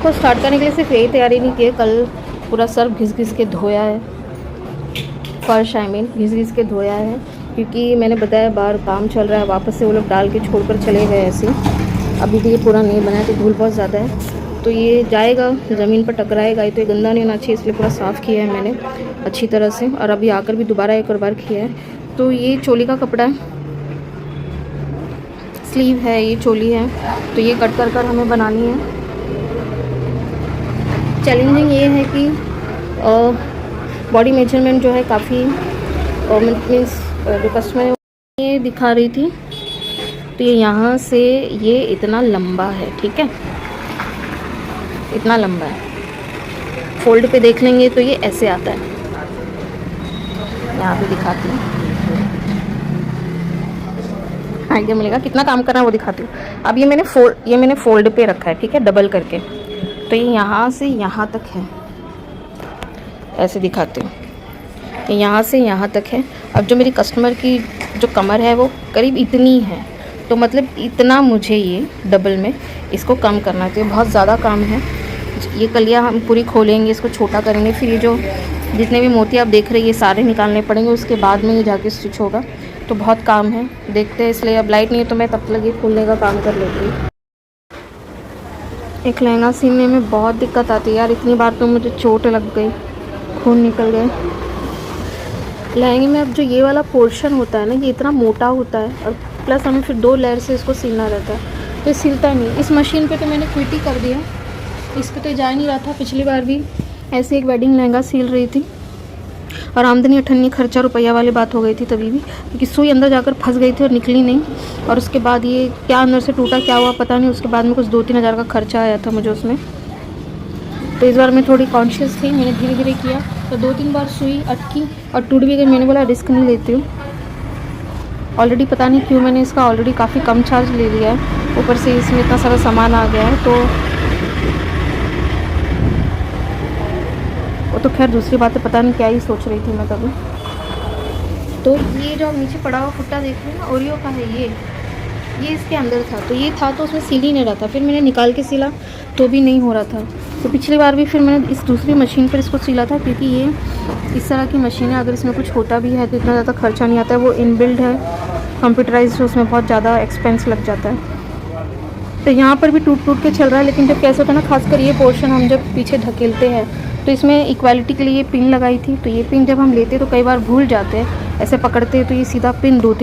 को स्टार्ट करने के लिए सिर्फ यही तैयारी नहीं की है, कल पूरा सर्फ घिस घिस के धोया है, फर्श आई मीन घिस घिस के धोया है, क्योंकि मैंने बताया बाहर काम चल रहा है, वापस से वो लोग डाल के छोड़कर चले गए ऐसे। अभी भी ये पूरा नहीं बना है तो धूल बहुत ज़्यादा है, तो ये जाएगा ज़मीन पर टकराएगा, तो ये गंदा नहीं होना चाहिए, इसलिए पूरा साफ़ किया है मैंने अच्छी तरह से। और अभी आकर भी दोबारा एक और बार किया है। तो ये चोली का कपड़ा है, स्लीव है, ये चोली है, तो ये कट कर कर हमें बनानी है। चैलेंजिंग ये है कि बॉडी मेजरमेंट जो है काफ़ी मीन्स जो कस्टमर ये दिखा रही थी, तो ये यहाँ से ये इतना लंबा है, ठीक है, इतना लंबा है। फोल्ड पे देख लेंगे तो ये ऐसे आता है, यहाँ पे दिखाती हूँ, आइडिया मिलेगा कितना काम करना है वो दिखाती हूँ। अब ये मैंने फोल्ड पे रखा है, ठीक है, डबल करके, तो ये यहाँ से यहाँ तक है, ऐसे दिखाती हूँ, ये यहाँ से यहाँ तक है। अब जो मेरी कस्टमर की जो कमर है वो करीब इतनी है, तो मतलब इतना मुझे ये डबल में इसको कम करना चाहिए, बहुत ज़्यादा काम है। ये कलियाँ हम पूरी खोलेंगे, इसको छोटा करेंगे, फिर ये जो जितने भी मोती आप देख रहे हैं ये सारे निकालने पड़ेंगे, उसके बाद में ये जाके स्टिच होगा, तो बहुत काम है, देखते हैं। इसलिए अब लाइट नहीं है तो मैं तब तक ये खोलने का काम कर लेती हूँ। एक लहंगा सीने में बहुत दिक्कत आती है यार, इतनी बार तो मुझे चोट लग गई, खून निकल गए लहंगे में। अब जो ये वाला पोर्शन होता है ना, ये इतना मोटा होता है, और प्लस हमें फिर 2 लेयर से इसको सिलना रहता है, तो ये सिलता नहीं। इस मशीन पे तो मैंने क्विट ही कर दिया, इस पे तो जा नहीं रहा था। पिछली बार भी ऐसे एक वेडिंग लहंगा सिल रही थी, और आमदनी अठन्नी खर्चा रुपया वाली बात हो गई थी तभी भी, क्योंकि सुई अंदर जाकर फंस गई थी और निकली नहीं, और उसके बाद ये क्या अंदर से टूटा क्या हुआ पता नहीं, उसके बाद में कुछ 2-3 हज़ार का खर्चा आया था मुझे उसमें। तो इस बार मैं थोड़ी कॉन्शियस थी, मैंने धीरे धीरे किया, तो 2-3 बार सुई अटकी और टूट भी गई। मैंने बोला रिस्क नहीं लेती हूँ, ऑलरेडी पता नहीं क्यों मैंने इसका ऑलरेडी काफ़ी कम चार्ज ले लिया है, ऊपर से इसमें इतना सारा सामान आ गया है, तो वो तो खैर दूसरी बात है, पता नहीं क्या ही सोच रही थी मैं तभी। तो ये जो नीचे पड़ा हुआ फुट्टा देख रहे हैं ना, ओरियो का है ये इसके अंदर था, तो ये था तो उसमें सिल ही नहीं रहा था, फिर मैंने निकाल के सिला तो भी नहीं हो रहा था। तो पिछली बार भी फिर मैंने इस दूसरी मशीन पर इसको सिला था, क्योंकि ये इस तरह की मशीन है, अगर इसमें कुछ होता भी है तो इतना ज़्यादा खर्चा नहीं आता है, वो इनबिल्ड है, कंप्यूटराइज्ड, उसमें बहुत ज़्यादा एक्सपेंस लग जाता है। तो यहाँ पर भी टूट के चल रहा है, लेकिन जब कैसे होता है ना, खासकर ये पोर्शन हम जब पीछे ढकेलते हैं तो इसमें इक्वालिटी के लिए पिन लगाई थी, तो ये पिन जब हम लेते तो कई बार भूल जाते हैं, ऐसे पकड़ते हैं तो ये सीधा पिन 2-3